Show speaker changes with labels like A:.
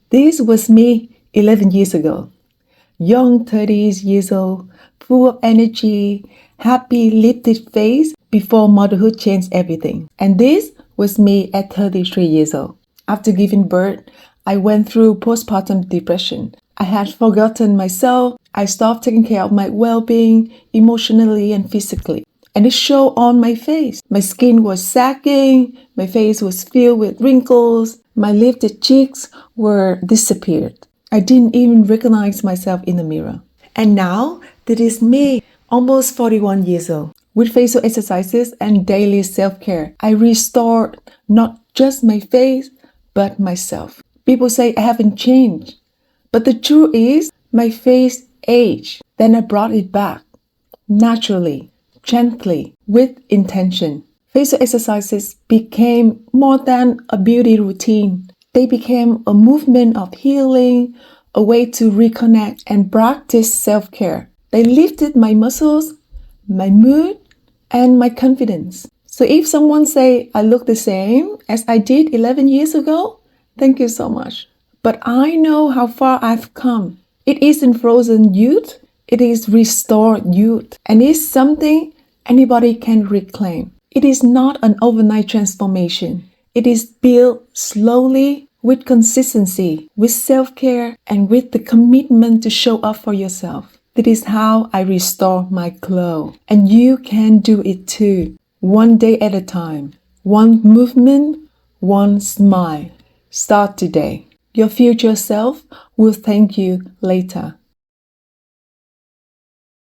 A: This was me 11 years ago. Young 30s years old, full of energy, happy lifted face before motherhood changed everything. And this was me at 33 years old. After giving birth, I went through postpartum depression. I had forgotten myself. I stopped taking care of my well-being emotionally and physically. And it showed on my face. My skin was sagging, my face was filled with wrinkles, my lifted cheeks were disappeared. I didn't even recognize myself in the mirror. And now, that is me, almost 41 years old. With facial exercises and daily self-care, I restored not just my face, but myself. People say I haven't changed. But the truth is, my face aged. Then I brought it back, naturally, gently, with intention. Facial exercises became more than a beauty routine. They became a movement of healing, a way to reconnect and practice self-care. They lifted my muscles, my mood, and my confidence. So if someone say I look the same as I did 11 years ago, thank you so much. But I know how far I've come. It isn't frozen youth, it is restored youth. And it's something anybody can reclaim. It is not an overnight transformation. It is built slowly, with consistency, with self-care, and with the commitment to show up for yourself. That is how I restore my glow. And you can do it too. One day at a time. One movement, one smile. Start today. Your future self will thank you later.